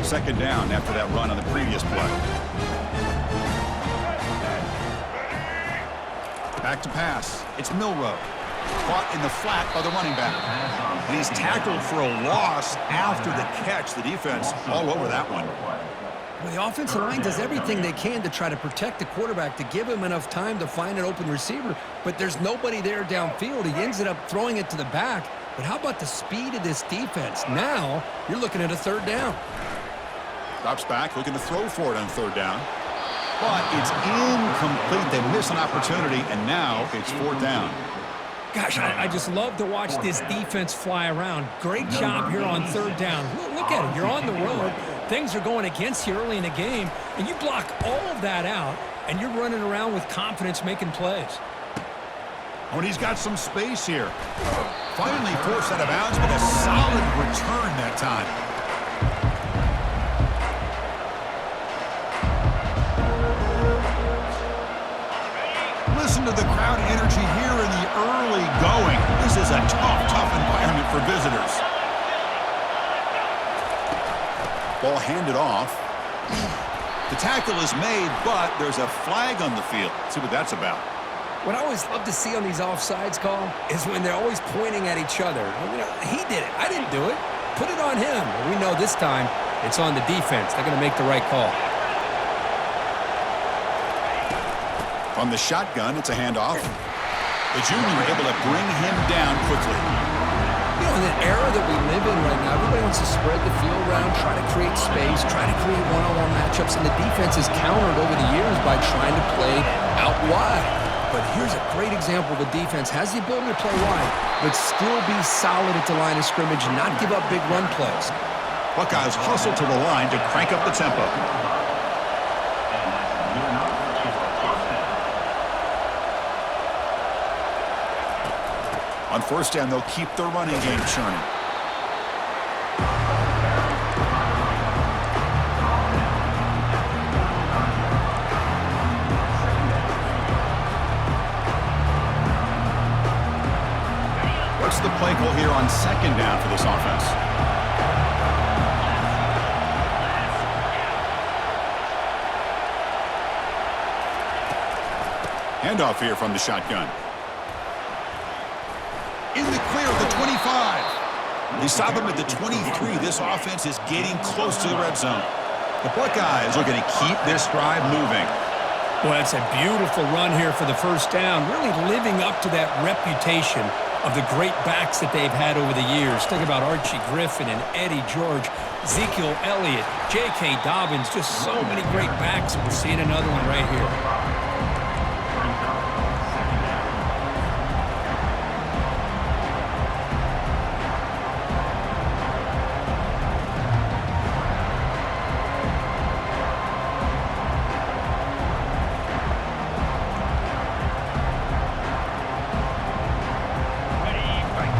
second down after that run on the previous play. Back to pass. It's Milrow. Caught in the flat by the running back. And he's tackled for a loss after the catch. The defense all over that one. Well, the offensive line does everything they can to try to protect the quarterback, to give him enough time to find an open receiver, but there's nobody there downfield. He ends up throwing it to the back. But how about the speed of this defense? Now you're looking at a third down. Drops back, looking to throw for it on third down. But it's incomplete. They miss an opportunity, and now it's fourth down. Gosh, I just love to watch this defense fly around. Great job here on third down. Look at it. You're on the road. Things are going against you early in the game, and you block all of that out, and you're running around with confidence making plays. Oh, and he's got some space here. Finally forced out of bounds, but a solid return that time. Listen to the crowd energy here in the early going. This is a tough environment for visitors. Ball handed off. The tackle is made, but there's a flag on the field. Let's see what that's about. What I always love to see on these offsides call is when they're always pointing at each other. You know, he did it. I didn't do it. Put it on him. We know this time it's on the defense. They're going to make the right call. From the shotgun, it's a handoff. The junior able to bring him down quickly. You know, in the era that we live in right now, everybody wants to spread the field around, try to create space, try to create one-on-one matchups, and the defense is countered over the years by trying to play out wide. But here's a great example. The defense has the ability to play wide, but still be solid at the line of scrimmage and not give up big run plays. Buckeyes hustle to the line to crank up the tempo. On first down, they'll keep their running game churning. What's the play call here on second down for this offense? Handoff here from the shotgun. In the clear of the 25. They stop him at the 23. This offense is getting close to the red zone. The Buckeyes are going to keep this drive moving. Well, that's a beautiful run here for the first down, really living up to that reputation of the great backs that they've had over the years. Think about Archie Griffin and Eddie George, Ezekiel Elliott, J.K. Dobbins, just so many great backs, and we're seeing another one right here.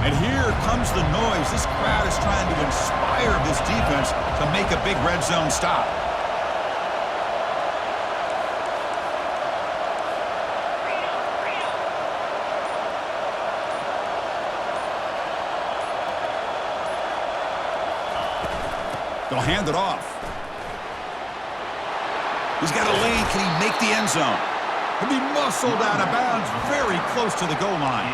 And here comes the noise. This crowd is trying to inspire this defense to make a big red zone stop. They'll hand it off. He's got a lane. Can he make the end zone? He'll be muscled out of bounds very close to the goal line.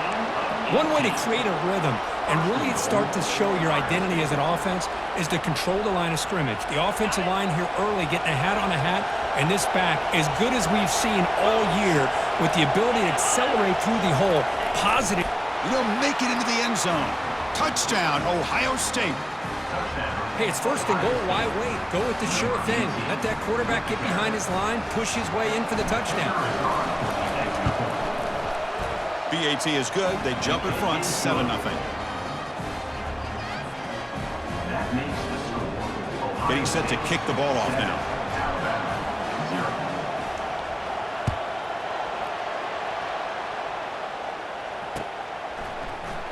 One way to create a rhythm and really start to show your identity as an offense is to control the line of scrimmage. The offensive line here early getting a hat on a hat, and this back, as good as we've seen all year, with the ability to accelerate through the hole, positive. He'll make it into the end zone. Touchdown, Ohio State. Hey, it's first and goal. Why wait? Go with the sure thing. Let that quarterback get behind his line, push his way in for the touchdown. BAT is good. They jump in front, 7-0. Getting set to kick the ball off now.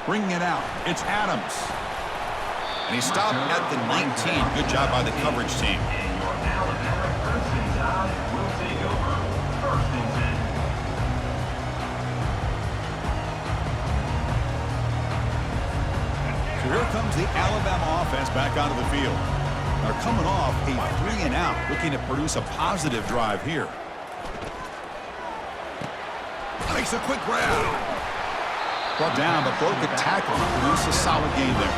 Bringing it out. It's Adams. And he stopped at the 19. Good job by the coverage team. So here comes the Alabama offense back onto the field. They're coming off a 3-and-out, looking to produce a positive drive here. Makes a quick grab. Brought down, but broke a tackle and produced a solid gain there.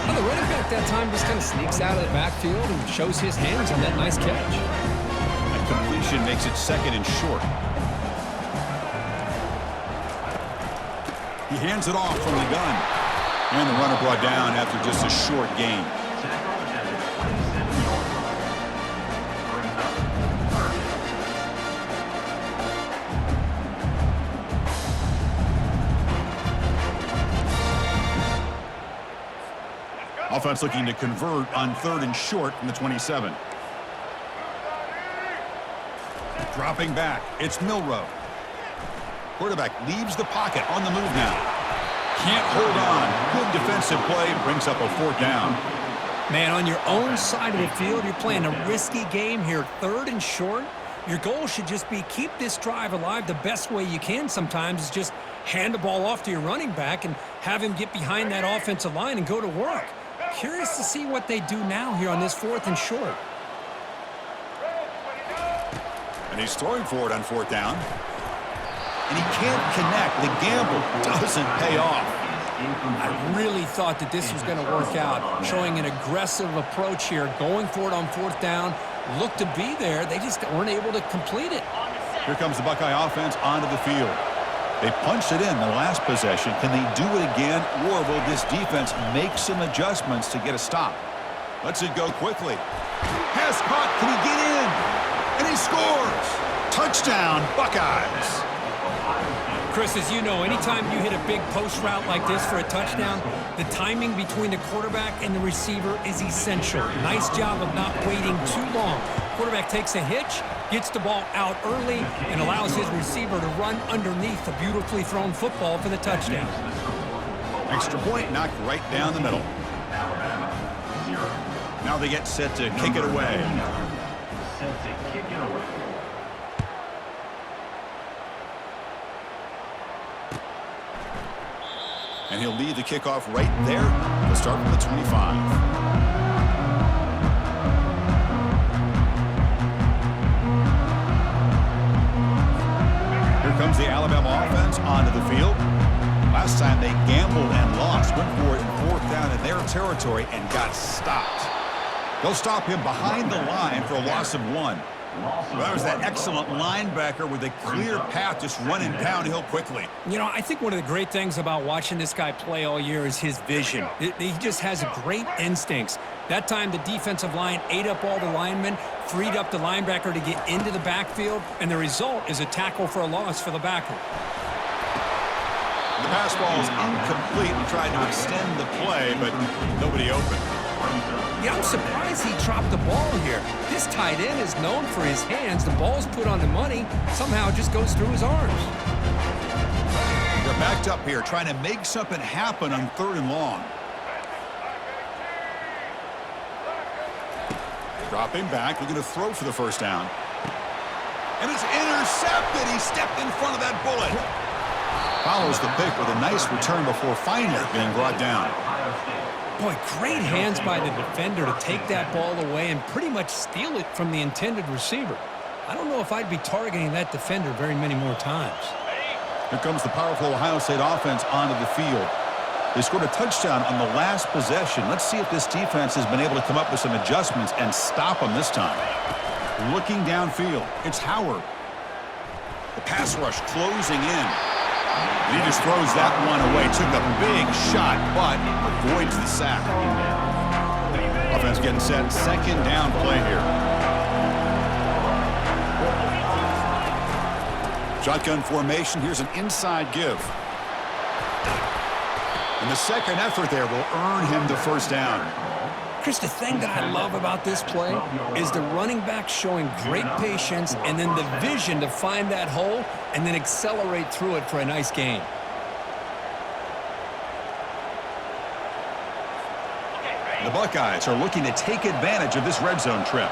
Well, the running back that time just kind of sneaks out of the backfield and shows his hands on that nice catch. That completion makes it 2nd and short. He hands it off from the gun. And the runner brought down after just a short gain. Offense looking to convert on 3rd and short from the 27. Dropping back, it's Milroe. Quarterback leaves the pocket on the move now. Can't hold on. Good defensive play, brings up a 4th down. Man, on your own side of the field, you're playing a risky game here. 3rd and short. Your goal should just be keep this drive alive the best way you can sometimes is just hand the ball off to your running back and have him get behind that offensive line and go to work. Curious to see what they do now here on this 4th and short. And he's throwing for it on 4th down. And he can't connect. The gamble doesn't pay off. I really thought that this was going to work out, showing an aggressive approach here, going for it on 4th down. Looked to be there. They just weren't able to complete it. Here comes the Buckeye offense onto the field. They punched it in the last possession. Can they do it again, or will this defense make some adjustments to get a stop? Lets it go quickly. Pass caught. Can he get in? And he scores. Touchdown, Buckeyes. Chris, as you know, anytime you hit a big post route like this for a touchdown, the timing between the quarterback and the receiver is essential. Nice job of not waiting too long. Quarterback takes a hitch, gets the ball out early, and allows his receiver to run underneath the beautifully thrown football for the touchdown. Extra point knocked right down the middle. Now they get set to kick it away. And he'll lead the kickoff right there. We'll start from the 25. Here comes the Alabama offense onto the field. Last time they gambled and lost, went for it in 4th down in their territory and got stopped. They'll stop him behind the line for a loss of 1. Well, that was that excellent linebacker with a clear path just running downhill quickly. You know, I think one of the great things about watching this guy play all year is his vision. He just has great instincts. That time the defensive line ate up all the linemen, freed up the linebacker to get into the backfield, and the result is a tackle for a loss for the backer. The pass ball is incomplete. He tried to extend the play, but nobody open. Yeah, I'm surprised he dropped the ball here. This tight end is known for his hands. The ball's put on the money. Somehow it just goes through his arms. They're backed up here, trying to make something happen on 3rd and long. Dropping back, looking to throw for the 1st down. And it's intercepted. He stepped in front of that bullet. Follows the pick with a nice return before finally being brought down. Boy, great hands by the defender to take that ball away and pretty much steal it from the intended receiver. I don't know if I'd be targeting that defender very many more times. Here comes the powerful Ohio State offense onto the field. They scored a touchdown on the last possession. Let's see if this defense has been able to come up with some adjustments and stop them this time. Looking downfield, it's Howard. The pass rush closing in. And he just throws that one away. Took a big shot, but avoids the sack. Offense getting set. 2nd down play here. Shotgun formation. Here's an inside give. And the second effort there will earn him the 1st down. Chris, the thing that I love about this play is the running back showing great patience and then the vision to find that hole and then accelerate through it for a nice gain. The Buckeyes are looking to take advantage of this red zone trip.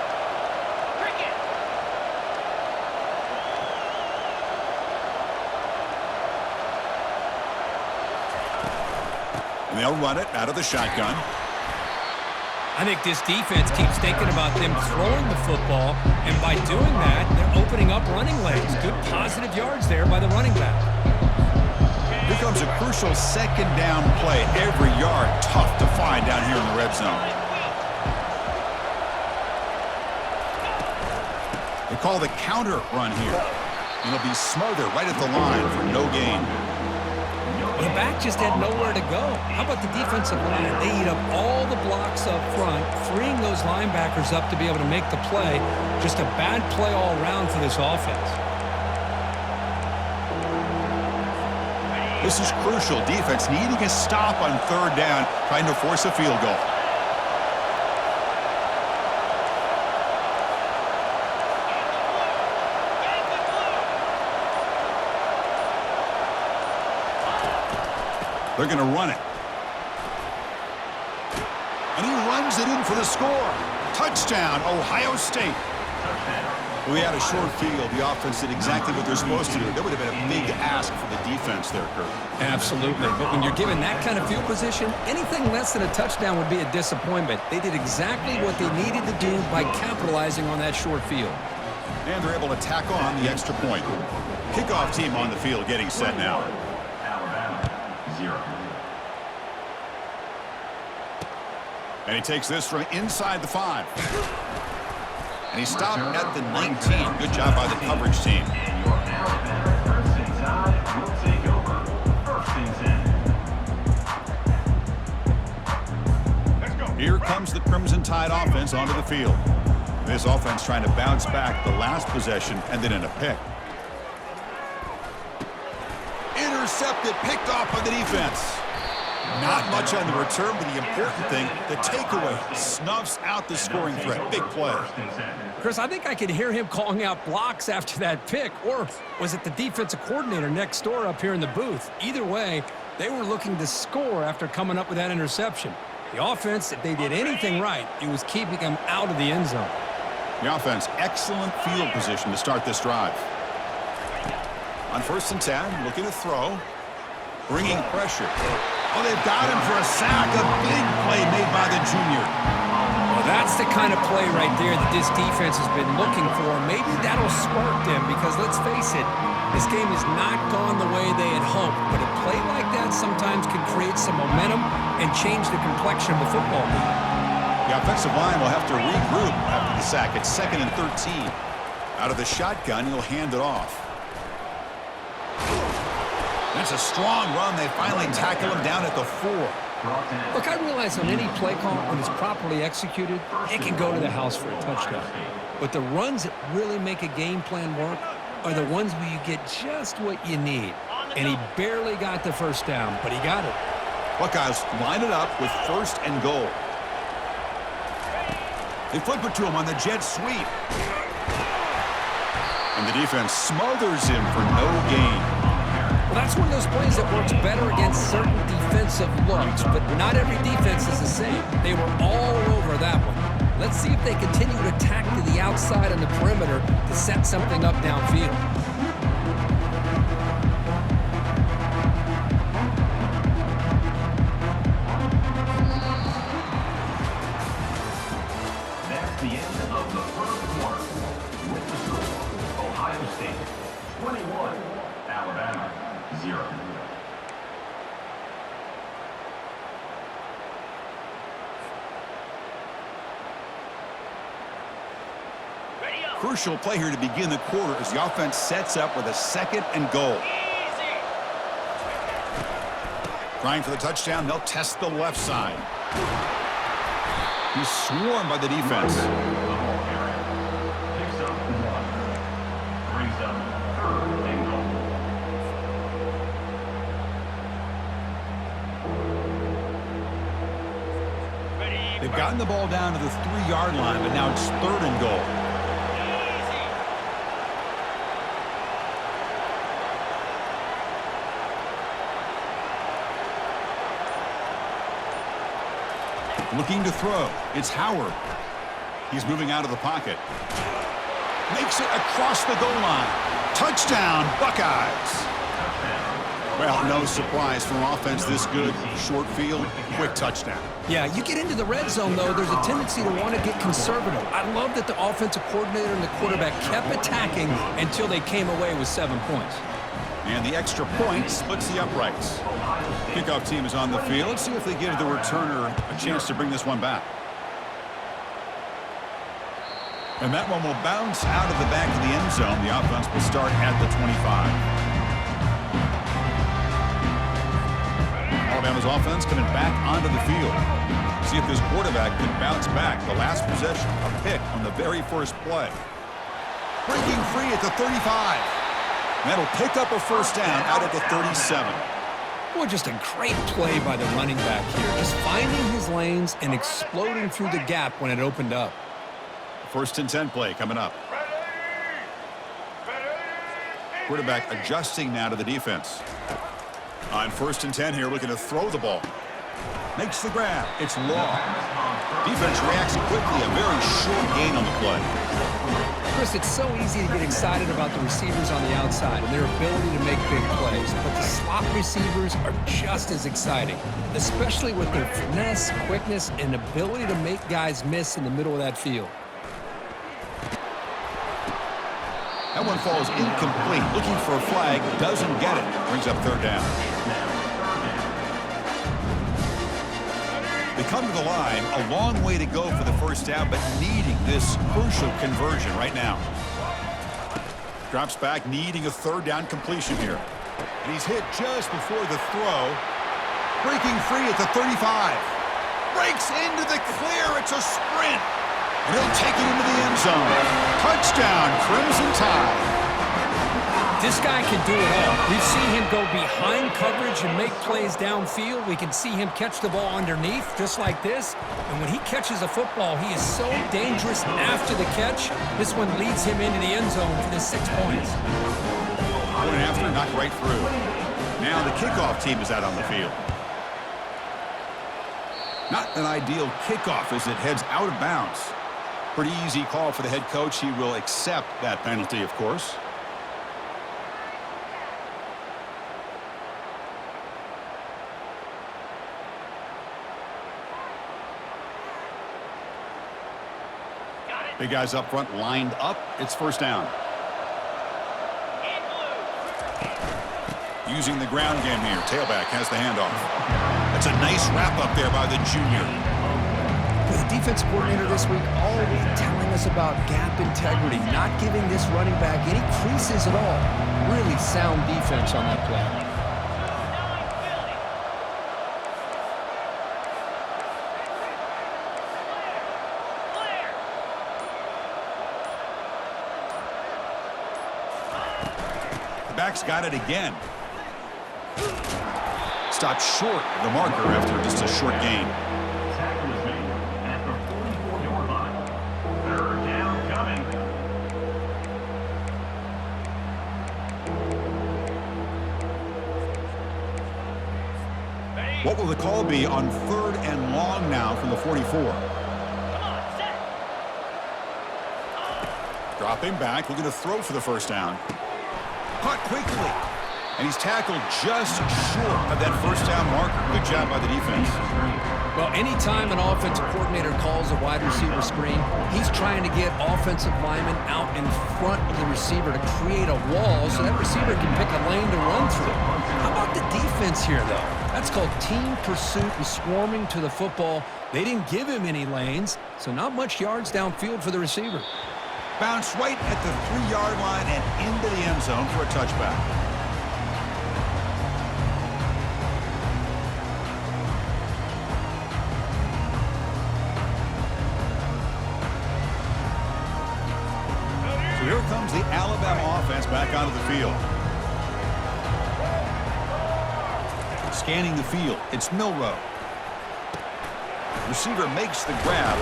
And they'll run it out of the shotgun. I think this defense keeps thinking about them throwing the football, and by doing that, they're opening up running lanes. Good positive yards there by the running back. Here comes a crucial second down play. Every yard tough to find down here in the red zone. They call the counter run here. It'll be smothered right at the line for no gain. The back just had nowhere to go. How about the defensive line? They eat up all the blocks up front, freeing those linebackers up to be able to make the play. Just a bad play all around for this offense. This is crucial. Defense needing a stop on third down, trying to force a field goal. They're going to run it. And he runs it in for the score. Touchdown, Ohio State. We had a short field. The offense did exactly what they're supposed to do. That would have been a big ask for the defense there, Kurt. Absolutely. But when you're given that kind of field position, anything less than a touchdown would be a disappointment. They did exactly what they needed to do by capitalizing on that short field. And they're able to tack on the extra point. Kickoff team on the field getting set now. And he takes this from inside the 5. And he stopped at the 19. Good job by the coverage team. Here comes the Crimson Tide offense onto the field. This offense trying to bounce back the last possession and then in a pick. Intercepted, picked off by the defense. Not much on the return, but the important thing, the takeaway, snuffs out the scoring threat. Big play. Chris, I think I could hear him calling out blocks after that pick, or was it the defensive coordinator next door up here in the booth? Either way, they were looking to score after coming up with that interception. The offense, if they did anything right, it was keeping them out of the end zone. The offense, excellent field position to start this drive. On 1st and 10, looking to throw, bringing pressure. Oh, they've got him for a sack. A big play made by the junior. Well, that's the kind of play right there that this defense has been looking for. Maybe that'll spark them because, let's face it, this game has not gone the way they had hoped. But a play like that sometimes can create some momentum and change the complexion of the football game. The offensive line will have to regroup after the sack. It's 2nd and 13. Out of the shotgun, he'll hand it off. That's a strong run. They finally tackle him down at the 4. Look, I realize on any play call, when it's properly executed, it can go to the house for a touchdown. But the runs that really make a game plan work are the ones where you get just what you need. And he barely got the first down, but he got it. Buckeyes line it up with 1st and goal. They flip it to him on the jet sweep. And the defense smothers him for no gain. Well, that's one of those plays that works better against certain defensive looks, but not every defense is the same. They were all over that one. Let's see if they continue to attack to the outside on the perimeter to set something up downfield. That's the end of the first quarter. With the score, Ohio State 21, Alabama 0. Crucial play here to begin the quarter as the offense sets up with a 2nd and goal. Trying for the touchdown, they'll test the left side. He's swarmed by the defense. Picks up 1. Brings up 3rd and goal. They've gotten the ball down to the 3-yard line, but now it's 3rd and goal. Looking to throw. It's Howard. He's moving out of the pocket. Makes it across the goal line. Touchdown, Buckeyes. Well, no surprise from offense this good. Short field, quick touchdown. Yeah, you get into the red zone, though, there's a tendency to want to get conservative. I love that the offensive coordinator and the quarterback kept attacking until they came away with 7 points. And the extra point splits the uprights. Kickoff team is on the field. Let's see if they give the returner a chance to bring this one back. And that one will bounce out of the back of the end zone. The offense will start at the 25. Alabama's offense coming back onto the field. See if this quarterback can bounce back. The last possession, a pick on the very first play. Breaking free at the 35. That'll pick up a first down out of the 37. Boy, just a great play by the running back here. Just finding his lanes and exploding through the gap when it opened up. First and 10 play coming up. Quarterback adjusting now to the defense. On first and 10 here, looking to throw the ball. Makes the grab. It's long. Defense reacts quickly. A very short gain on the play. Chris, it's so easy to get excited about the receivers on the outside and their ability to make big plays, but the slot receivers are just as exciting, especially with their finesse, quickness, and ability to make guys miss in the middle of that field. That one falls incomplete. Looking for a flag. Doesn't get it. Brings up third down. They come to the line. A long way to go for the first down, but needing this crucial conversion right now. Drops back, needing a third down completion here. And he's hit just before the throw. Breaking free at the 35. Breaks into the clear. It's a sprint. And he'll take it into the end zone. Touchdown, Crimson Tide. This guy can do it all. We've seen him go behind coverage and make plays downfield. We can see him catch the ball underneath, just like this. And when he catches a football, he is so dangerous after the catch. This one leads him into the end zone for the 6 points. Going after, knocked right through. Now the kickoff team is out on the field. Not an ideal kickoff as it heads out of bounds. Pretty easy call for the head coach. He will accept that penalty, of course. Big guys up front lined up. It's first down. Using the ground game here. Tailback has the handoff. That's a nice wrap up there by the junior. The defense coordinator this week already telling us about gap integrity, not giving this running back any creases at all. Really sound defense on that play. The back's got it again. Stopped short of the marker after just a short gain. Tackle is made at the 44-yard line. Third down coming. What will the call be on third and long now from the 44? Dropping back, looking to throw for the first down. Caught quickly. And he's tackled just short of that first down marker. Good job by the defense. Well, anytime an offensive coordinator calls a wide receiver screen, he's trying to get offensive linemen out in front of the receiver to create a wall so that receiver can pick a lane to run through. How about the defense here, though? That's called team pursuit and swarming to the football. They didn't give him any lanes, so not much yards downfield for the receiver. Bounced right at the 3-yard line and into the end zone for a touchback. So here comes the Alabama offense back onto the field. Scanning the field, it's Milroe. Receiver makes the grab.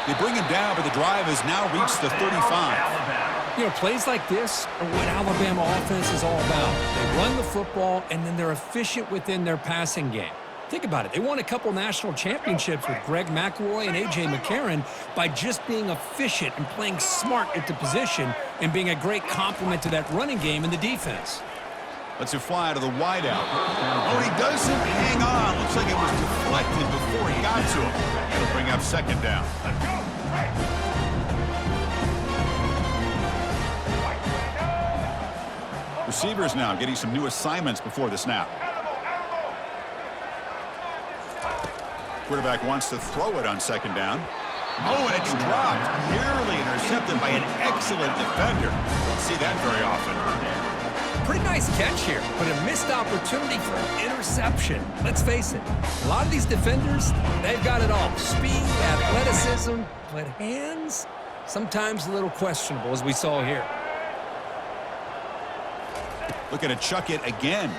They bring him down, but the drive has now reached the 35. You know, plays like this are what Alabama offense is all about. They run the football, and then they're efficient within their passing game. Think about it. They won a couple national championships with Greg McElroy and A.J. McCarron by just being efficient and playing smart at the position and being a great complement to that running game in the defense. Lets it fly to the wideout. Oh, he doesn't hang on. Looks like it was deflected before he got to him. It'll bring up second down. Receivers now getting some new assignments before the snap. Quarterback wants to throw it on second down. Oh, and it's dropped. Nearly intercepted by an excellent defender. Don't see that very often. Pretty nice catch here, but a missed opportunity for an interception. Let's face it, a lot of these defenders, they've got it all. Speed, athleticism, but hands, sometimes a little questionable, as we saw here. Looking to chuck it again.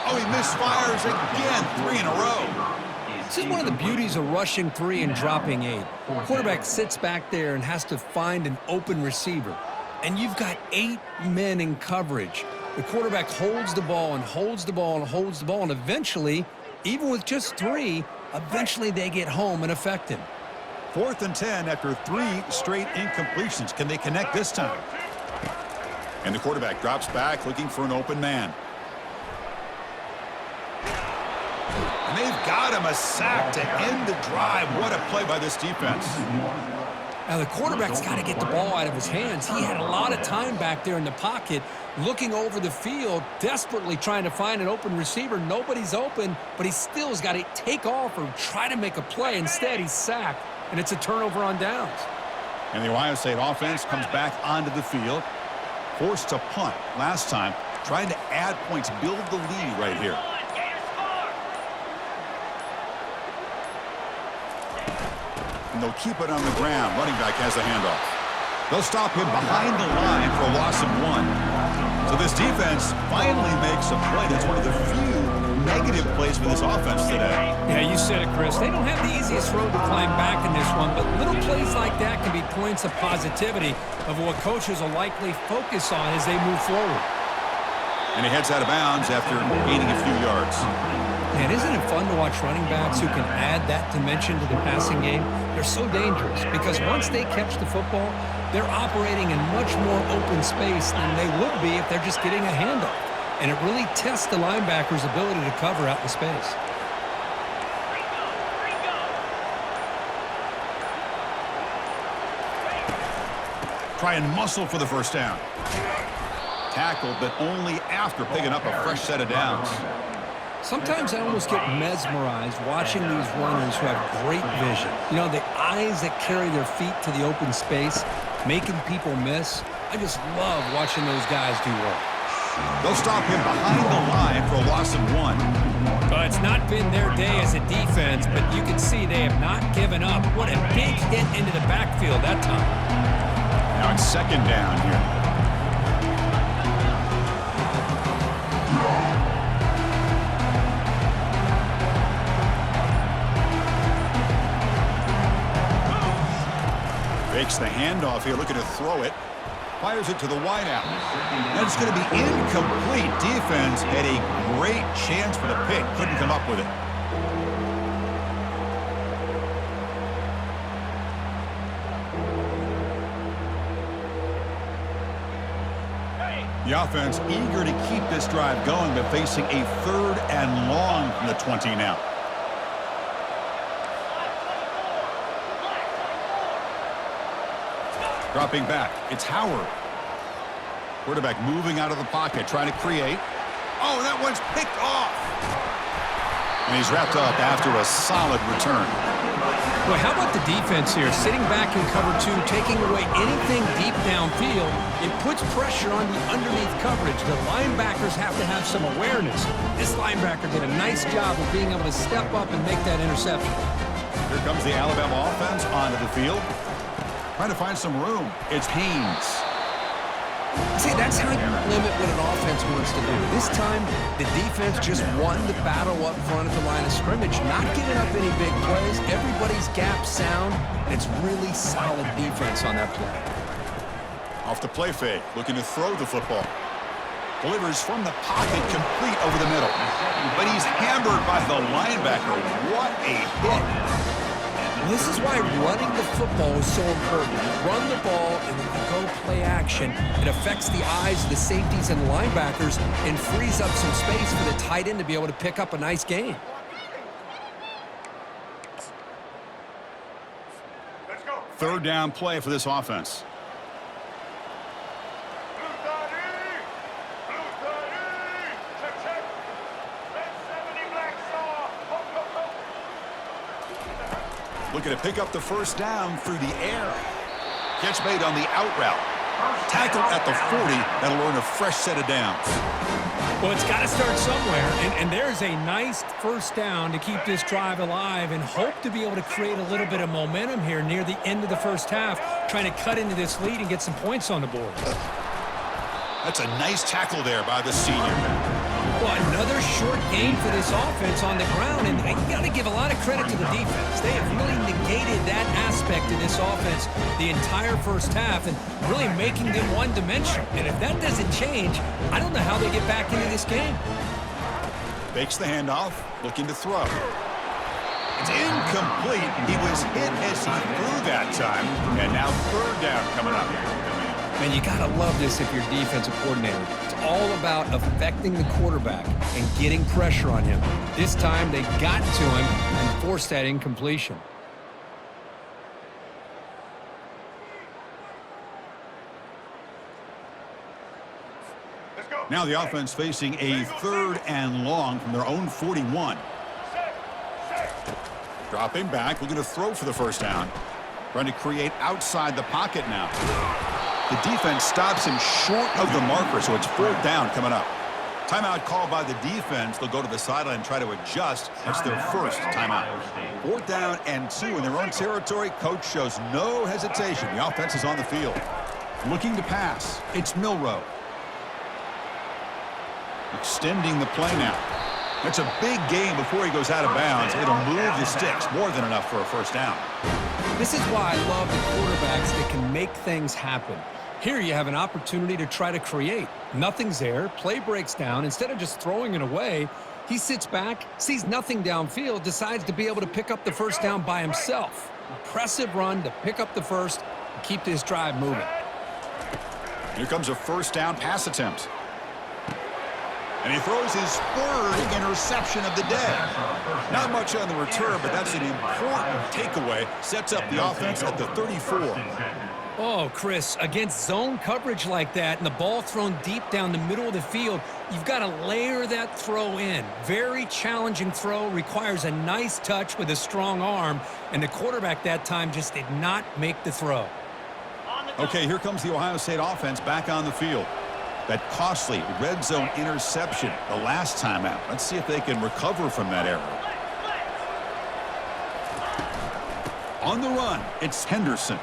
Oh, he misfires again. 3 in a row. This is one of the beauties of rushing 3 and dropping 8. Quarterback sits back there and has to find an open receiver. And you've got 8 men in coverage. The quarterback holds the ball and holds the ball and holds the ball, and eventually, even with just 3, eventually they get home and affect him. 4th and 10 after 3 straight incompletions. Can they connect this time? And the quarterback drops back looking for an open man. And they've got him a sack to end the drive. What a play by this defense. Now, the quarterback's got to get the ball out of his hands. He had a lot of time back there in the pocket, looking over the field, desperately trying to find an open receiver. Nobody's open, but he still has got to take off or try to make a play. Instead, he's sacked, and it's a turnover on downs. And the Ohio State offense comes back onto the field. Forced to punt last time, trying to add points, build the lead right here. And they'll keep it on the ground. Running back has the handoff. They'll stop him behind the line for a loss of 1. So this defense finally makes a play. That's one of the few negative plays for this offense today. Yeah, you said it, Chris. They don't have the easiest road to climb back in this one, but little plays like that can be points of positivity of what coaches will likely focus on as they move forward. And he heads out of bounds after gaining a few yards. Man, isn't it fun to watch running backs who can add that dimension to the passing game? They're so dangerous because once they catch the football, they're operating in much more open space than they would be if they're just getting a handoff. And it really tests the linebacker's ability to cover out in space. Try and muscle for the first down. Tackled, but only after picking up a fresh set of downs. Sometimes I almost get mesmerized watching these runners who have great vision. You know, the eyes that carry their feet to the open space, making people miss. I just love watching those guys do work. They'll stop him behind the line for a loss of 1. Well, it's not been their day as a defense, but you can see they have not given up. What a big hit into the backfield that time. Now it's second down here. Fakes the handoff here, looking to throw it. Fires it to the wideout. That's going to be incomplete. Defense had a great chance for the pick. Couldn't come up with it. The offense eager to keep this drive going, but facing a 3rd and long from the 20 now. Dropping back, it's Howard. Quarterback moving out of the pocket, trying to create. Oh, that one's picked off. And he's wrapped up after a solid return. Well, how about the defense here? Sitting back in cover 2, taking away anything deep downfield. It puts pressure on the underneath coverage. The linebackers have to have some awareness. This linebacker did a nice job of being able to step up and make that interception. Here comes the Alabama offense onto the field. Trying to find some room. It's Haynes. See, that's how you limit what an offense wants to do. This time, the defense just won the battle up front at the line of scrimmage, not giving up any big plays. Everybody's gap sound, and it's really solid defense on that play. Off the play fake, looking to throw the football. Delivers from the pocket, complete over the middle. But he's hammered by the linebacker. What a hit. This is why running the football is so important. You run the ball and then you go play action. It affects the eyes of the safeties and linebackers and frees up some space for the tight end to be able to pick up a nice gain. Third down play for this offense. Looking to pick up the first down through the air. Catch made on the out route. Tackle at the 40. That'll earn a fresh set of downs. Well, it's got to start somewhere, and there's a nice first down to keep this drive alive and hope to be able to create a little bit of momentum here near the end of the first half, trying to cut into this lead and get some points on the board. That's a nice tackle there by the senior. Well, another short gain for this offense on the ground, and you got to give a lot of credit to the defense. They have really negated that aspect of this offense the entire first half and really making them one-dimensional. And if that doesn't change, I don't know how they get back into this game. Fakes the handoff, looking to throw. It's incomplete. He was hit as he threw that time, and now third down coming up. Man, you got to love this if you're defensive coordinator. It's all about affecting the quarterback and getting pressure on him. This time, they got to him and forced that incompletion. Now the offense facing a third and long from their own 41. Dropping back, looking to throw for the first down. Trying to create outside the pocket now. The defense stops him short of the marker, so it's fourth down coming up. Timeout called by the defense. They'll go to the sideline and try to adjust. That's their first timeout. Fourth down and 2 in their own territory. Coach shows no hesitation. The offense is on the field. Looking to pass. It's Milroe. Extending the play now. That's a big gain before he goes out of bounds. It'll move the sticks. More than enough for a first down. This is why I love the quarterbacks that can make things happen. Here you have an opportunity to try to create. Nothing's there. Play breaks down. Instead of just throwing it away, he sits back, sees nothing downfield, decides to be able to pick up the first down by himself. Impressive run to pick up the first and keep this drive moving. Here comes a first down pass attempt. And he throws his third interception of the day. Not much on the return, but that's an important takeaway. Sets up the offense at the 34. Oh, Chris, against zone coverage like that and the ball thrown deep down the middle of the field, you've got to layer that throw in. Very challenging throw, requires a nice touch with a strong arm, and the quarterback that time just did not make the throw. Okay, here comes the Ohio State offense back on the field. That costly red zone interception the last time out. Let's see if they can recover from that error. On the run, it's Henderson.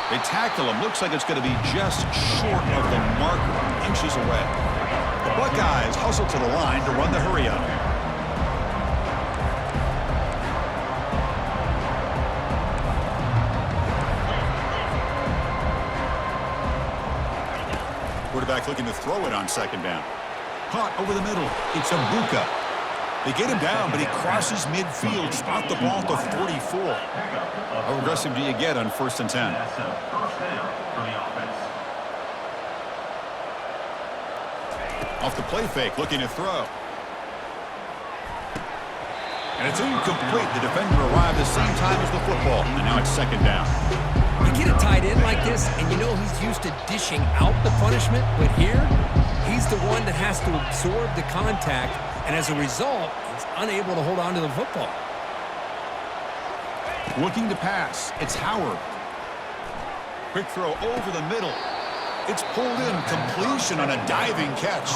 They tackle him. Looks like it's going to be just short of the marker, inches away. The Buckeyes hustle to the line to run the hurry-up. Quarterback looking to throw it on second down. Caught over the middle. It's Abuka. They get him down, but he crosses midfield. Spot the ball at the 44. How aggressive do you get on 1st and 10? Off the play fake, looking to throw. And it's incomplete. The defender arrived the same time as the football, and now it's second down. You get a tight end like this, and you know he's used to dishing out the punishment, but here, he's the one that has to absorb the contact, and as a result, he's unable to hold on to the football. Looking to pass, it's Howard. Quick throw over the middle. It's pulled in, completion on a diving catch.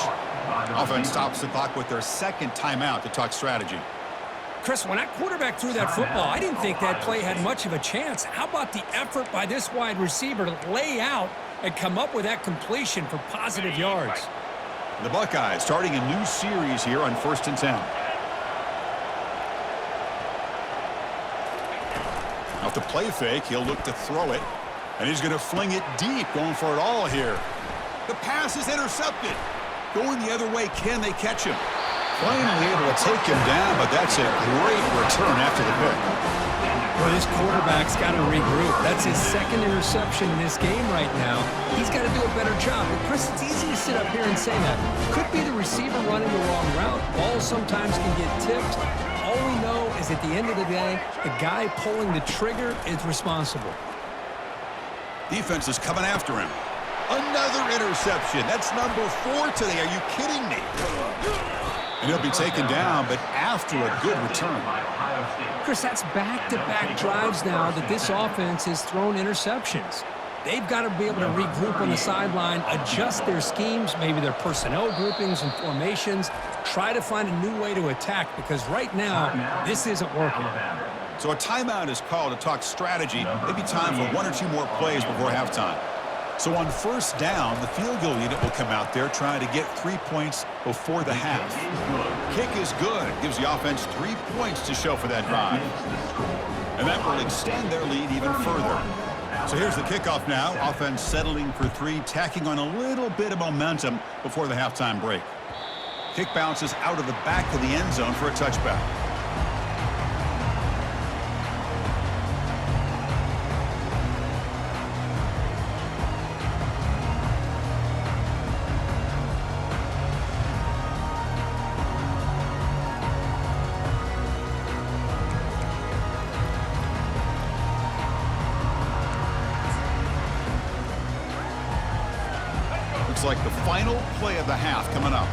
Offense stops the clock with their second timeout to talk strategy. Chris, when that quarterback threw that football, I didn't think that play had much of a chance. How about the effort by this wide receiver to lay out and come up with that completion for positive yards? The Buckeyes starting a new series here on 1st and 10. Off the play fake, he'll look to throw it, and he's going to fling it deep, going for it all here. The pass is intercepted. Going the other way, can they catch him? Finally able to take him down, but that's a great return after the pick. Well, this quarterback's got to regroup. That's his second interception in this game right now. He's got to do a better job. But, Chris, it's easy to sit up here and say that. Could be the receiver running the wrong route. Balls sometimes can get tipped. All we know is at the end of the day, the guy pulling the trigger is responsible. Defense is coming after him. Another interception. That's number 4 today. Are you kidding me? And he'll be taken down, but after a good return. Chris, that's back-to-back drives now that this offense has thrown interceptions. They've got to be able to regroup on the sideline, adjust their schemes, maybe their personnel groupings and formations, try to find a new way to attack, because right now, this isn't working. So a timeout is called to talk strategy. Maybe time for 1 or 2 more plays before halftime. So on first down, the field goal unit will come out there trying to get 3 points before the half. Kick is good. Gives the offense 3 points to show for that drive. And that will extend their lead even further. So here's the kickoff now. Offense settling for 3, tacking on a little bit of momentum before the halftime break. Kick bounces out of the back of the end zone for a touchback. Looks like the final play of the half coming up.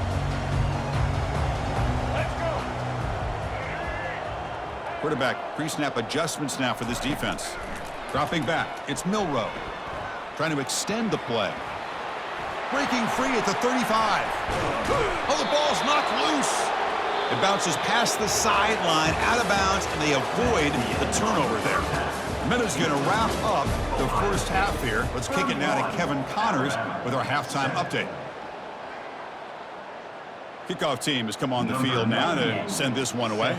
Quarterback pre-snap adjustments now for this defense. Dropping back, it's Milrow. Trying to extend the play. Breaking free at the 35. Oh, the ball's knocked loose. It bounces past the sideline, out of bounds, and they avoid the turnover there. Meadows going to wrap up the first half here. Let's kick it now to Kevin Connors with our halftime update. Kickoff team has come on the field now to send this one away.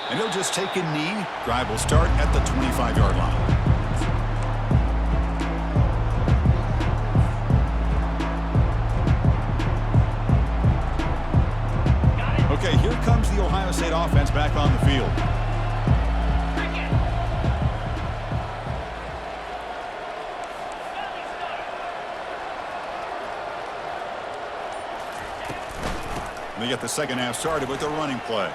And he'll just take a knee. Drive will start at the 25-yard line. Okay, here comes the Ohio State offense back on the field. They get the second half started with a running play.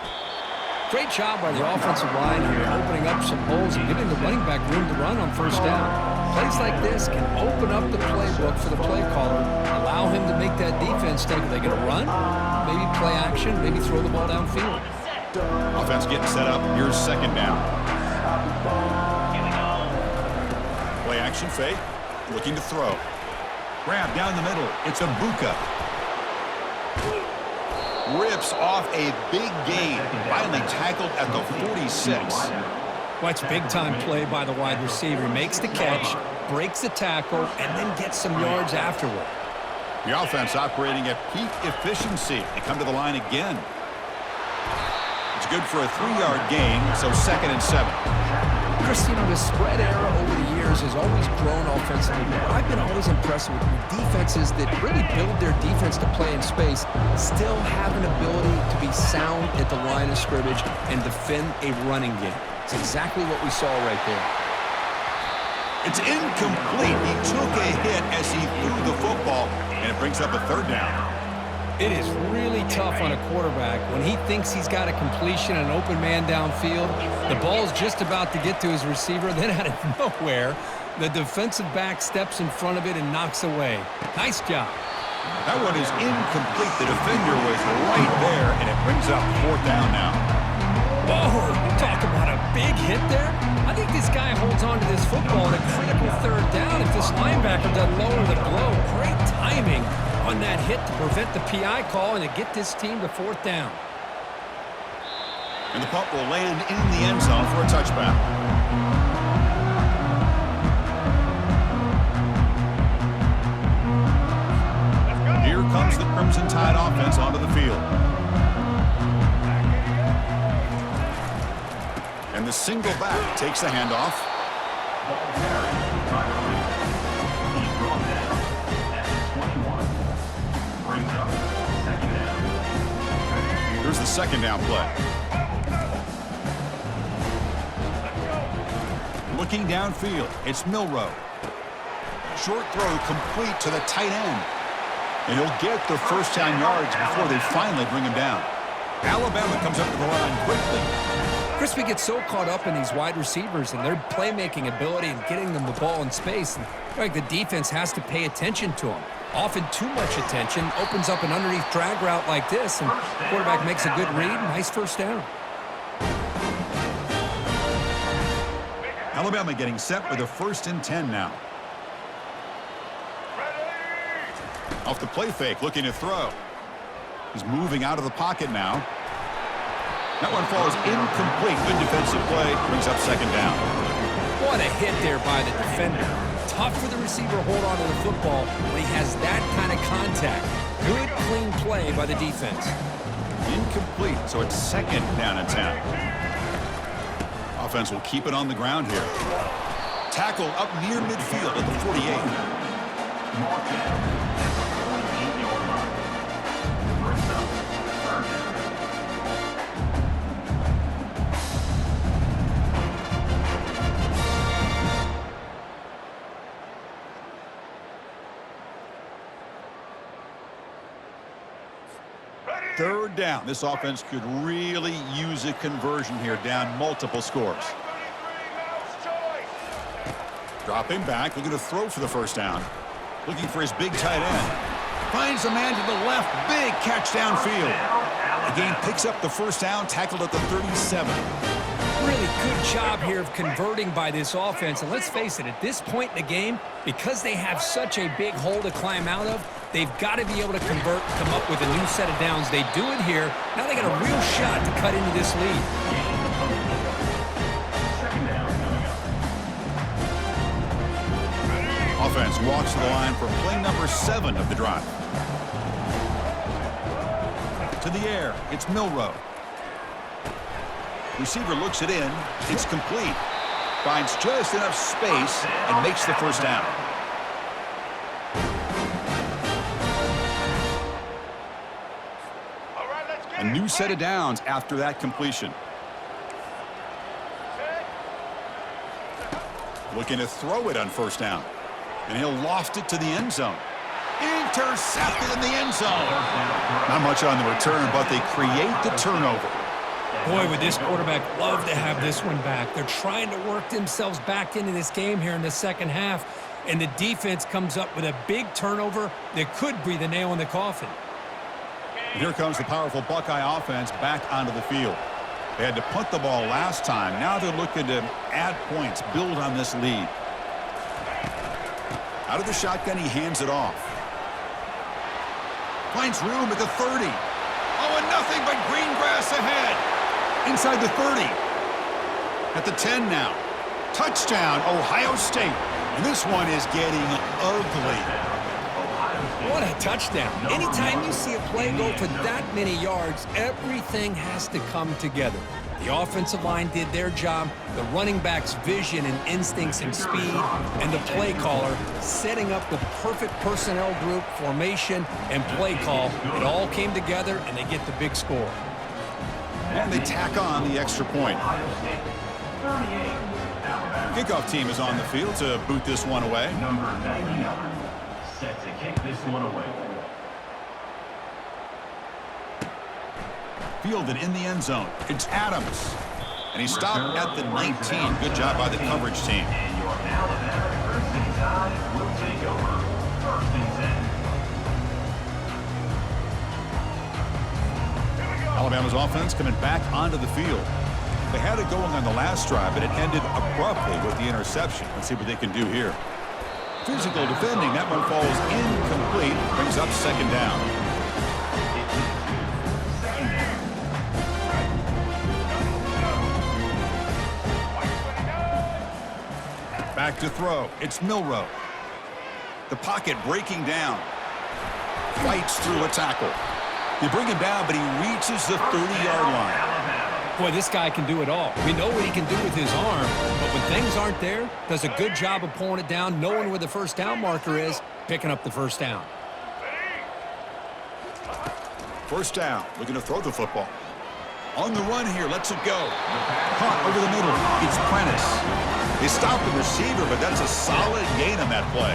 Great job by the offensive line here, opening up some holes and giving the running back room to run on first down. Plays like this can open up the playbook for the play caller, allow him to make that defense think, are they going to run? Maybe play action, maybe throw the ball downfield. Offense getting set up. Here's second down. Play action fake. Looking to throw. Grab down the middle. It's Abuka. Rips off a big gain. Finally tackled at the 46. Watch big-time play by the wide receiver. Makes the catch, breaks the tackle, and then gets some yards afterward. The offense operating at peak efficiency. They come to the line again. It's good for a 3-yard gain, so 2nd and 7. Chris, the spread era over the years has always grown offensively. But I've been always impressed with defenses that really build their defense to play in space, still have an ability to be sound at the line of scrimmage and defend a running game. It's exactly what we saw right there. It's incomplete. He took a hit as he threw the football, and it brings up a 3rd down. It is really tough on a quarterback when he thinks he's got a completion, an open man downfield. The ball's just about to get to his receiver. Then out of nowhere, the defensive back steps in front of it and knocks away. Nice job. That one is incomplete. The defender was right there, and it brings up 4th down now. Whoa, talk about a big hit there. I think this guy holds on to this football at a critical 3rd down if this linebacker doesn't lower the blow. Great timing on that hit to prevent the PI call and to get this team to 4th down. And the punt will land in the end zone for a touchback. Here comes the Crimson Tide offense onto the field. And the single back takes the handoff. second down play. Looking downfield, it's Milroe. Short throw complete to the tight end. And he'll get the first down yards before they finally bring him down. Alabama comes up to the line quickly. Chris, we get so caught up in these wide receivers and their playmaking ability and getting them the ball in space. And like the defense has to pay attention to them. Often too much attention opens up an underneath drag route like this, and quarterback makes a good read. Nice first down. Alabama getting set with a 1st and 10 now. Off the play fake, looking to throw. He's moving out of the pocket now. That one falls incomplete. Good defensive play. Brings up second down. What a hit there by the defender. Tough for the receiver to hold on to the football when he has that kind of contact. Good, clean play by the defense. Incomplete, so it's second down and 10. Offense will keep it on the ground here. Tackle up near midfield at the 48. Third down. This offense could really use a conversion here, down multiple scores. Dropping back, looking to throw for the first down. Looking for his big tight end. Finds a man to the left. Big catch downfield. The game picks up the first down, tackled at the 37. Really good job here of converting by this offense. And let's face it, at this point in the game, because they have such a big hole to climb out of, they've got to be able to convert, come up with a new set of downs. They do it here. Now they got a real shot to cut into this lead. Offense walks to the line for play number 7 of the drive. To the air, it's Milroe. Receiver looks it in. It's complete. Finds just enough space and makes the first down. A new set of downs after that completion. Looking to throw it on first down. And he'll loft it to the end zone. Intercepted in the end zone. Not much on the return, but they create the turnover. Boy, would this quarterback love to have this one back. They're trying to work themselves back into this game here in the second half, and the defense comes up with a big turnover that could be the nail in the coffin. And here comes the powerful Buckeye offense back onto the field. They had to punt the ball last time. Now they're looking to add points, build on this lead. Out of the shotgun, he hands it off. Finds room at the 30. Oh, and nothing but green grass ahead. Inside the 30. At the 10 now. Touchdown, Ohio State. And this one is getting ugly. What a touchdown. Anytime you see a play go for that many yards, everything has to come together. The offensive line did their job, the running back's vision and instincts and speed, and the play caller setting up the perfect personnel group, formation, and play call. It all came together, and they get the big score. And they tack on the extra point. Kickoff team is on the field to boot this one away. Number 99, set to kick this one away. Fielded in the end zone. It's Adams. And he stopped at the 19. Good job by the coverage team. And your Alabama University side will take over. 1st and 10. Alabama's offense coming back onto the field. They had it going on the last drive, but it ended abruptly with the interception. Let's see what they can do here. Physical defending. That one falls incomplete. Brings up second down. Back to throw. It's Milroe. The pocket breaking down. Fights through a tackle. They bring him down, but he reaches the 30-yard line. Boy, this guy can do it all. We know what he can do with his arm, but when things aren't there, does a good job of pulling it down, knowing where the first down marker is, picking up the first down. First down. Looking to throw the football. On the run here, lets it go. Caught over the middle. It's Prentice. They stopped the receiver, but that's a solid gain on that play.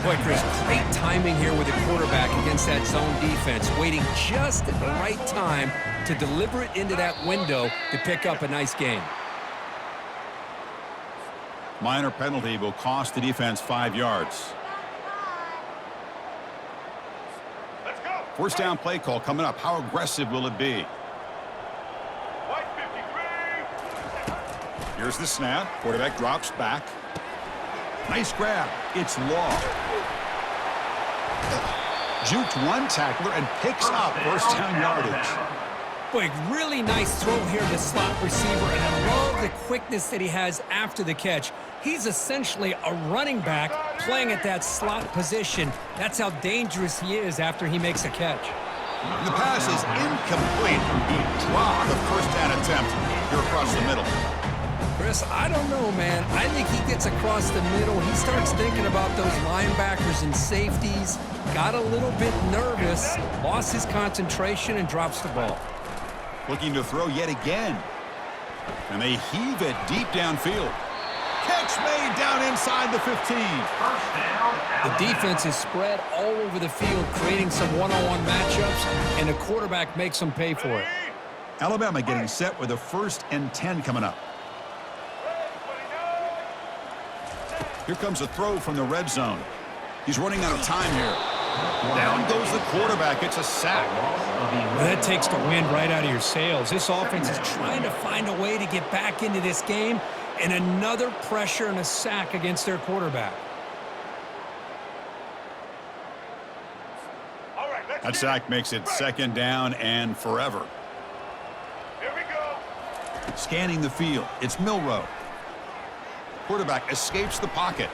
Boy, Chris, great timing here with the quarterback against that zone defense, waiting just at the right time to deliver it into that window to pick up a nice gain. Minor penalty will cost the defense 5 yards. First down play call coming up. How aggressive will it be? Here's the snap. Quarterback drops back. Nice grab. It's Law. Juked one tackler and picks up first down yardage. Boy, really nice throw here to slot receiver, and I love the quickness that he has after the catch. He's essentially a running back playing at that slot position. That's how dangerous he is after he makes a catch. The pass is incomplete. He dropped the first down attempt here across the middle. Chris, I don't know, man. I think he gets across the middle. He starts thinking about those linebackers and safeties. Got a little bit nervous, lost his concentration, and drops the ball. Looking to throw yet again. And they heave it deep downfield. Catch made down inside the 15. The defense is spread all over the field, creating some one-on-one matchups, and the quarterback makes them pay for it. Alabama getting set with a 1st and 10 coming up. Here comes a throw from the red zone. He's running out of time here. Down goes the quarterback. It's a sack. Well, that takes the wind right out of your sails. This offense is trying to find a way to get back into this game, and another pressure and a sack against their quarterback. That sack makes it 2nd down and forever. Here we go. Scanning the field. It's Milroe. Quarterback escapes the pocket.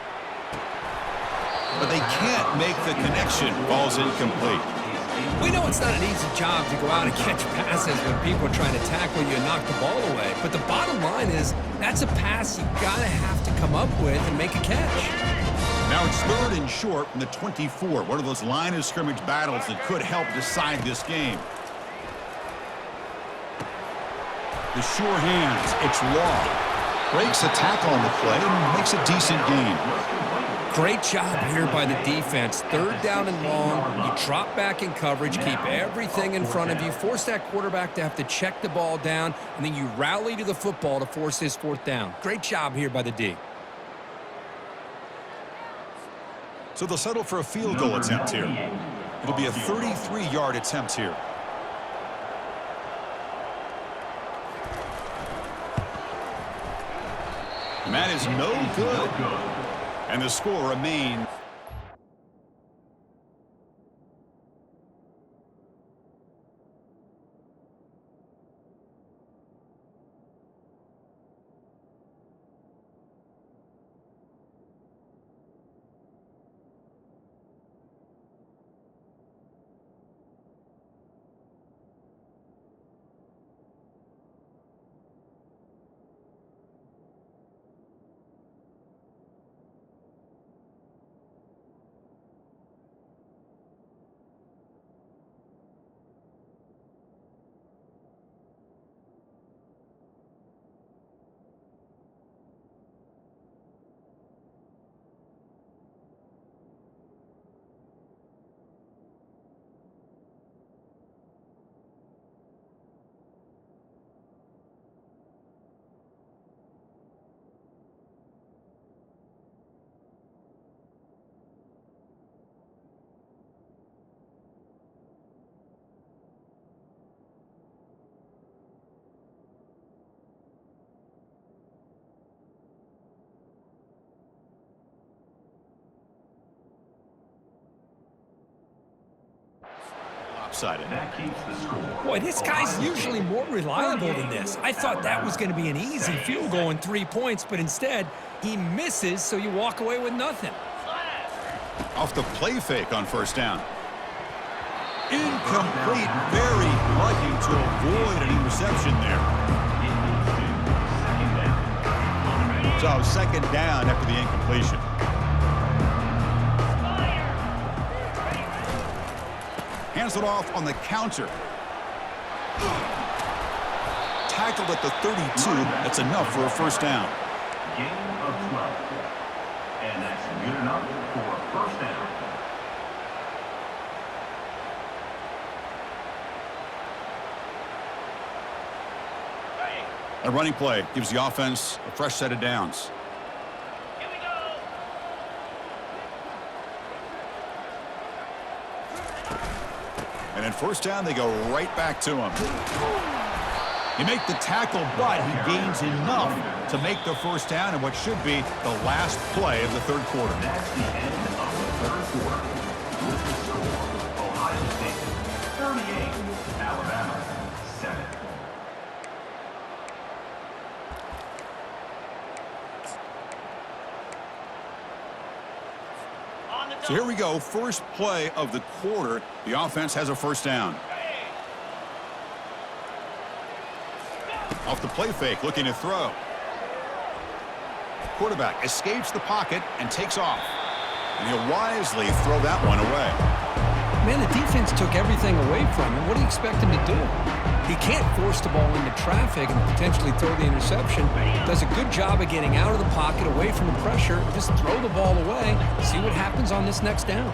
But they can't make the connection. Ball's incomplete. We know it's not an easy job to go out and catch passes when people are trying to tackle you and knock the ball away. But the bottom line is that's a pass you got to have to come up with and make a catch. Now it's 3rd and short from the 24. One of those line of scrimmage battles that could help decide this game. The sure hands. It's Law. Breaks a tackle on the play and makes a decent gain. Great job here by the defense. 3rd down and long. You drop back in coverage, keep everything in front of you, force that quarterback to have to check the ball down, and then you rally to the football to force his 4th down. Great job here by the D. So they'll settle for a field goal attempt here. It'll be a 33-yard attempt here. And that is no good. And the score remains. That keeps the score. Boy, this guy's usually more reliable than this. I thought that was going to be an easy field goal in 3 points, but instead, he misses, so you walk away with nothing. Off the play fake on 1st down. Incomplete. Very lucky to avoid an interception there. So 2nd down after the incompletion. Hands it off on the counter. tackled at the 32. That's enough for a first down. Gain of 12. And that's good enough for a first down. A running play gives the offense a fresh set of downs. Here we go. And then first down, they go right back to him. You make the tackle, but he gains enough to make the first down in what should be the last play of the third quarter. That's the end of the third quarter. With the score, Ohio State 38, Alabama 7. So here we go, first play of the quarter. The offense has a first down. Off the play fake, looking to throw. Quarterback escapes the pocket and takes off. And he'll wisely throw that one away. Man, the defense took everything away from him. What do you expect him to do? He can't force the ball into traffic and potentially throw the interception. Does a good job of getting out of the pocket, away from the pressure. Just throw the ball away. See what happens on this next down.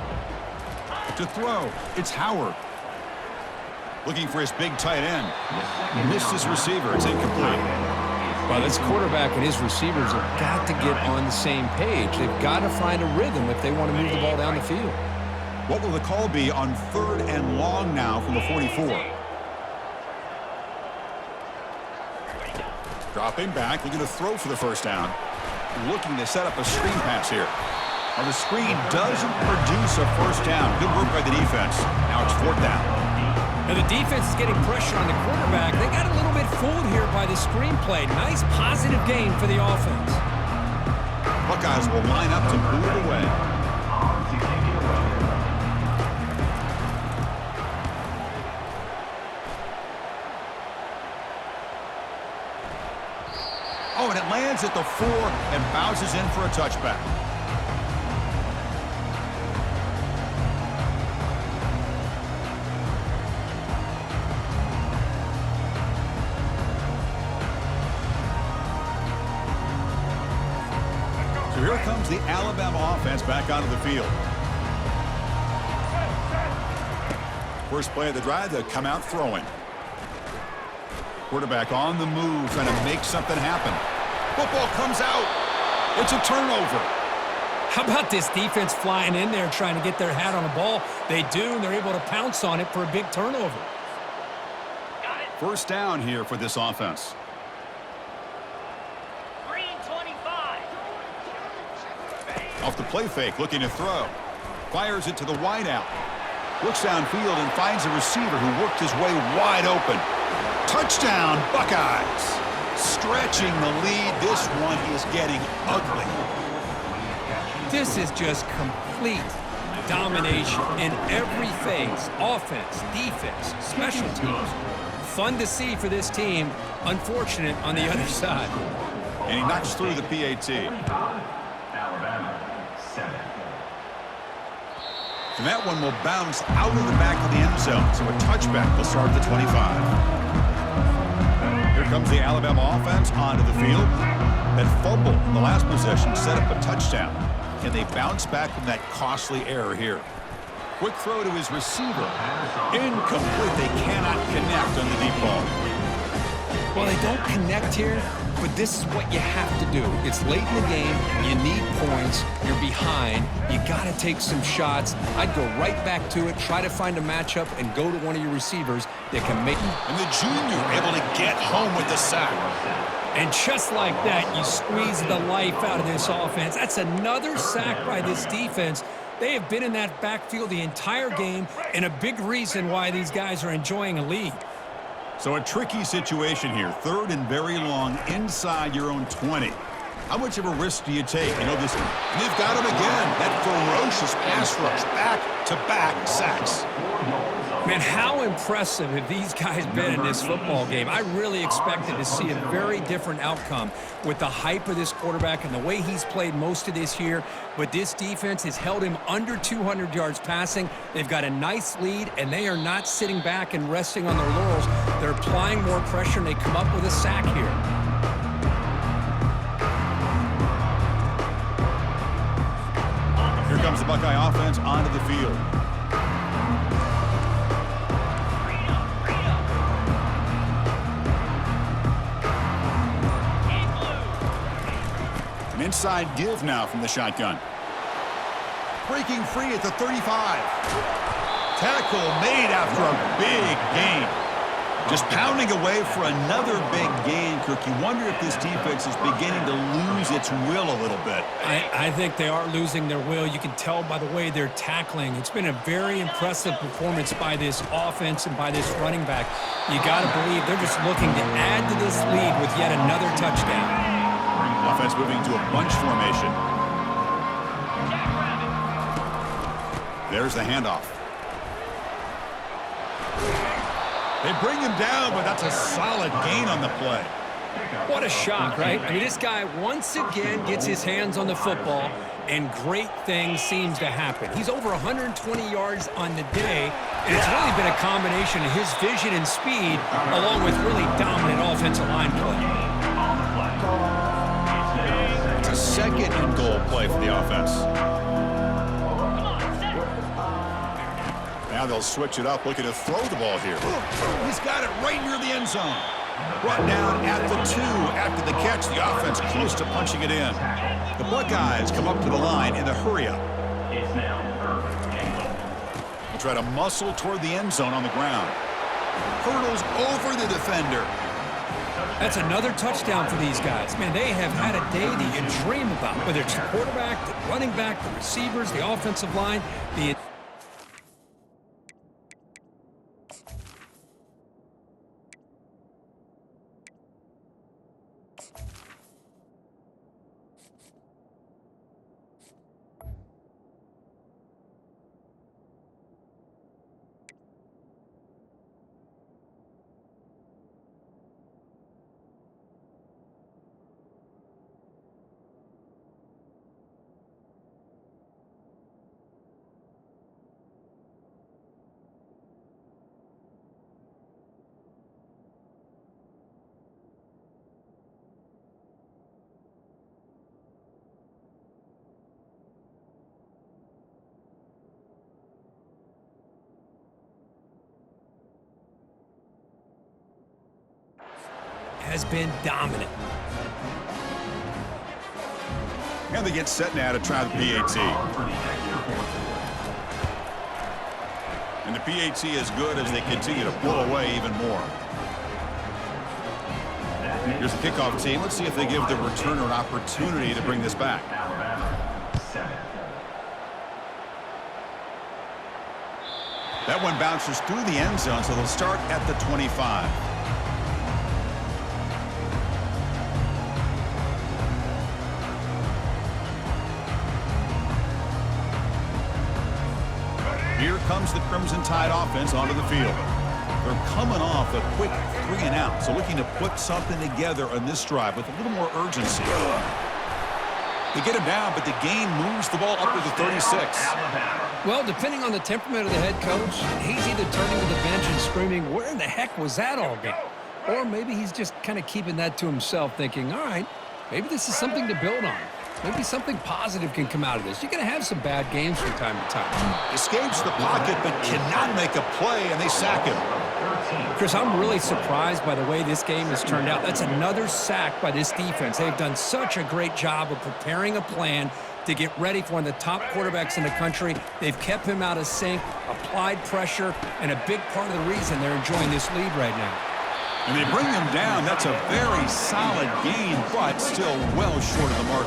To throw, it's Howard. Looking for his big tight end. Missed his receiver. It's incomplete. Well, this quarterback and his receivers have got to get on the same page. They've got to find a rhythm if they want to move the ball down the field. What will the call be on 3rd and long now from the 44? Dropping back, looking to throw for the first down. Looking to set up a screen pass here. Well, the screen doesn't produce a first down. Good work by the defense. Now it's 4th down. Now the defense is getting pressure on the quarterback. They got a little bit fooled here by the screenplay. Nice positive gain for the offense. Buckeyes will line up to boot it away. On to take it away. Oh, and it lands at the 4 and bounces in for a touchback. So here comes the Alabama offense back onto the field. First play of the drive, they'll come out throwing. Quarterback on the move, trying to make something happen. Football comes out. It's a turnover. How about this defense flying in there trying to get their hat on the ball? They do, and they're able to pounce on it for a big turnover. First down here for this offense. Green 25. Off the play fake, looking to throw. Fires it to the wideout. Looks downfield and finds a receiver who worked his way wide open. Touchdown, Buckeyes. Stretching the lead. This one is getting ugly. This is just complete domination in every phase. Offense, defense, special teams. Fun to see for this team. Unfortunate on the other side. And he knocks through the PAT. Alabama 7. And that one will bounce out of the back of the end zone. So a touchback will start at the 25. Here comes the Alabama offense onto the field. That fumble in the last possession set up a touchdown. Can they bounce back from that costly error here? Quick throw to his receiver. Incomplete. They cannot connect on the deep ball. Well, they don't connect here, but this is what you have to do. It's late in the game. You need points. You're behind. You got to take some shots. I'd go right back to it, try to find a matchup, and go to one of your receivers that can make... And the junior able to get home with the sack. And just like that, you squeeze the life out of this offense. That's another sack by this defense. They have been in that backfield the entire game, and a big reason why these guys are enjoying a lead. So a tricky situation here. 3rd and very long inside your own 20. How much of a risk do you take? You know this. They've got him again. That ferocious pass rush. Back-to-back sacks. Man, how impressive have these guys been in this football game? I really expected to see a very different outcome with the hype of this quarterback and the way he's played most of this year. But this defense has held him under 200 yards passing. They've got a nice lead, and they are not sitting back and resting on their laurels. They're applying more pressure, and they come up with a sack here. Here comes the Buckeye offense onto the field. An inside give now from the shotgun. Breaking free at the 35. Tackle made after a big gain. Just pounding away for another big gain, Kirk. You wonder if this defense is beginning to lose its will a little bit. I think they are losing their will. You can tell by the way they're tackling. It's been a very impressive performance by this offense and by this running back. You got to believe they're just looking to add to this lead with yet another touchdown. Offense moving to a bunch formation. There's the handoff. They bring him down, but that's a solid gain on the play. What a shock, right? I mean, this guy once again gets his hands on the football, and great things seems to happen. He's over 120 yards on the day, and it's really been a combination of his vision and speed, along with really dominant offensive line play. It's a second and goal play for the offense. Now they'll switch it up, looking to throw the ball here. He's got it right near the end zone. Brought down at the 2 after the catch. The offense close to punching it in. The Buckeyes come up to the line in the hurry-up. They'll try to muscle toward the end zone on the ground. Hurdles over the defender. That's another touchdown for these guys. Man, they have had a day that you dream about, whether it's the quarterback, the running back, the receivers, the offensive line, the... has been dominant. And they get set now to try the PAT. And the PAT is good as they continue to pull away even more. Here's the kickoff team. Let's see if they give the returner an opportunity to bring this back. That one bounces through the end zone, so they'll start at the 25. Here comes the Crimson Tide offense onto the field. They're coming off a quick 3 and out, so looking to put something together on this drive with a little more urgency. They get him down, but the gain moves the ball up to the 36. Well, depending on the temperament of the head coach, he's either turning to the bench and screaming, where in the heck was that all game? Or maybe he's just kind of keeping that to himself, thinking, all right, maybe this is something to build on. Maybe something positive can come out of this. You're going to have some bad games from time to time. Escapes the pocket, but cannot make a play, and they sack him. Chris, I'm really surprised by the way this game has turned out. That's another sack by this defense. They've done such a great job of preparing a plan to get ready for one of the top quarterbacks in the country. They've kept him out of sync, applied pressure, and a big part of the reason they're enjoying this lead right now. And they bring him down. That's a very solid gain, but still well short of the mark.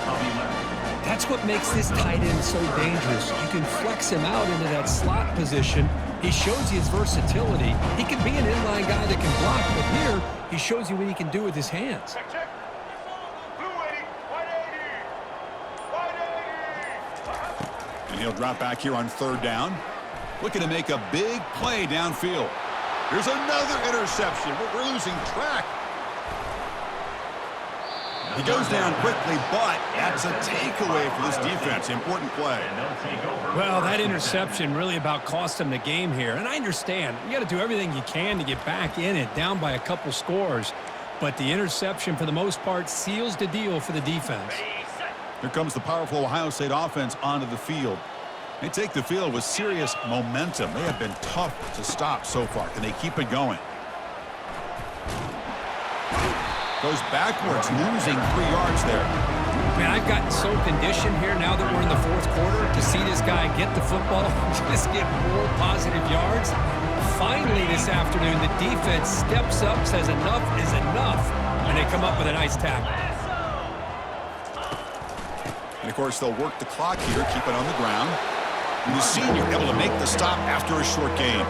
That's what makes this tight end so dangerous. You can flex him out into that slot position. He shows you his versatility. He can be an inline guy that can block, but here he shows you what he can do with his hands. And he'll drop back here on 3rd down. Looking to make a big play downfield. Here's another interception. We're losing track. He goes down quickly, but that's a takeaway for this defense. Important play. Well, that interception really about cost them the game here. And I understand. You got to do everything you can to get back in it, down by a couple scores. But the interception, for the most part, seals the deal for the defense. Here comes the powerful Ohio State offense onto the field. They take the field with serious momentum. They have been tough to stop so far. Can they keep it going? Goes backwards, losing 3 yards there. Man, I've gotten so conditioned here now that we're in the fourth quarter to see this guy get the football, just get more positive yards. Finally this afternoon, the defense steps up, says enough is enough, and they come up with a nice tackle. And, of course, they'll work the clock here, keep it on the ground. And the senior able to make the stop after a short gain.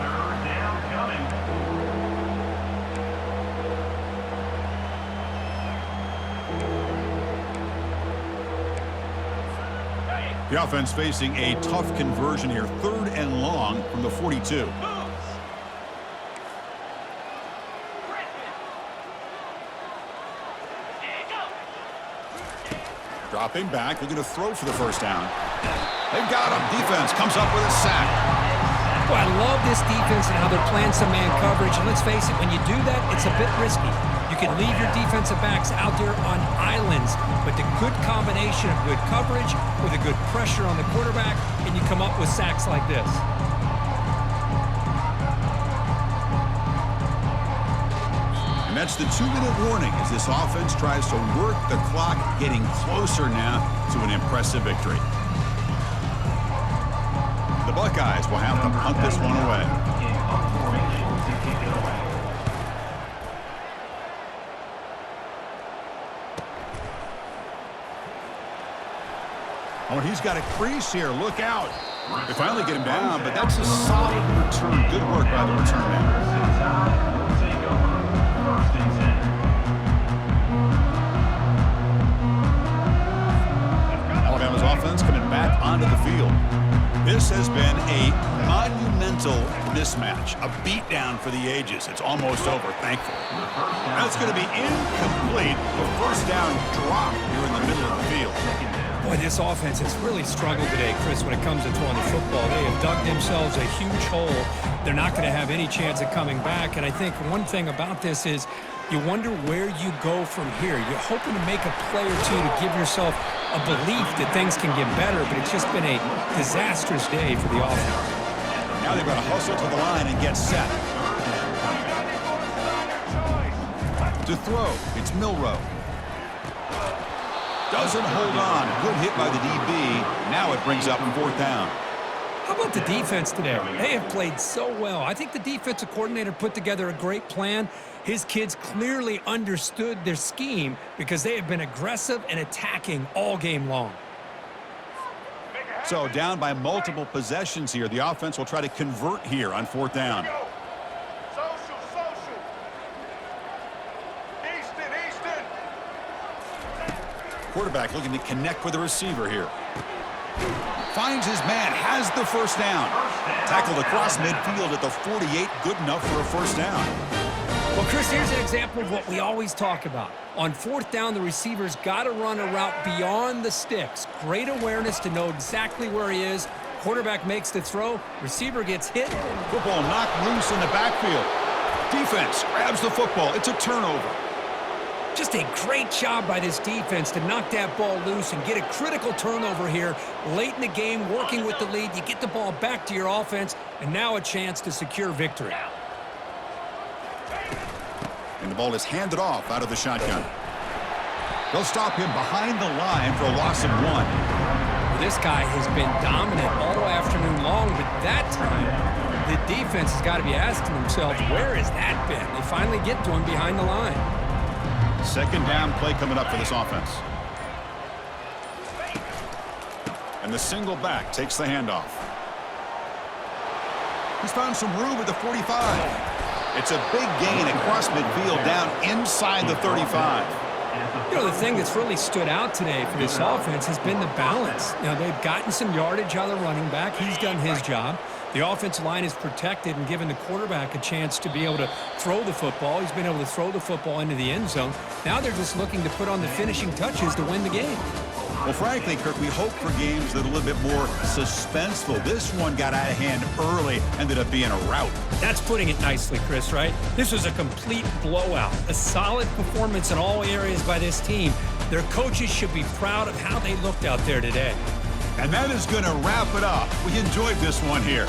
Third down coming. The offense facing a tough conversion here. 3rd and long from the 42. Dropping back, looking to throw for the first down. They've got him. Defense comes up with a sack. Boy, I love this defense and how they're playing some man coverage. And let's face it, when you do that, it's a bit risky. You can leave your defensive backs out there on islands, but the good combination of good coverage with a good pressure on the quarterback, and you come up with sacks like this. And that's the 2-minute warning as this offense tries to work the clock, getting closer now to an impressive victory. The Buckeyes will have to punt this one away. In punt formation to kick it away. Oh, and he's got a crease here. Look out. They finally get him down, but that's a solid return. Good work by the return man. Will take over. First and 10. Alabama's offense coming back onto the field. This has been a monumental mismatch, a beatdown for the ages. It's almost over, thankfully. That's going to be incomplete. The first down drop here in the middle of the field. Boy, this offense has really struggled today, Chris, when it comes to throwing the football. They have dug themselves a huge hole. They're not going to have any chance of coming back. And I think one thing about this is you wonder where you go from here. You're hoping to make a play or two to give yourself a belief that things can get better, but it's just been a disastrous day for the offense. Now they've got to hustle to the line and get set. To throw, it's Milrow. Doesn't hold on. Good hit by the DB. Now it brings up 4th down. How about the defense today? They have played so well. I think the defensive coordinator put together a great plan. His kids clearly understood their scheme because they have been aggressive and attacking all game long. So down by multiple possessions here. The offense will try to convert here on 4th down. Quarterback looking to connect with the receiver here. Finds his man, has the first down. Tackled across midfield at the 48, good enough for a first down. Well, Chris, here's an example of what we always talk about. On 4th down, the receiver's got to run a route beyond the sticks. Great awareness to know exactly where he is. Quarterback makes the throw. Receiver gets hit. Football knocked loose in the backfield. Defense grabs the football. It's a turnover. Just a great job by this defense to knock that ball loose and get a critical turnover here late in the game, working with the lead. You get the ball back to your offense, and now a chance to secure victory. And the ball is handed off out of the shotgun. They'll stop him behind the line for a loss of 1. Well, this guy has been dominant all afternoon long, but that time the defense has got to be asking themselves, where has that been? They finally get to him behind the line. 2nd down play coming up for this offense. And the single back takes the handoff. He's found some room at the 45. It's a big gain across midfield down inside the 35. You know, the thing that's really stood out today for this offense has been the balance. Now, they've gotten some yardage out of the running back. He's done his job. The offensive line is protected and given the quarterback a chance to be able to throw the football. He's been able to throw the football into the end zone. Now they're just looking to put on the finishing touches to win the game. Well, frankly, Kirk, we hope for games that are a little bit more suspenseful. This one got out of hand early, ended up being a rout. That's putting it nicely, Chris, right? This was a complete blowout, a solid performance in all areas by this team. Their coaches should be proud of how they looked out there today. And that is going to wrap it up. We enjoyed this one here.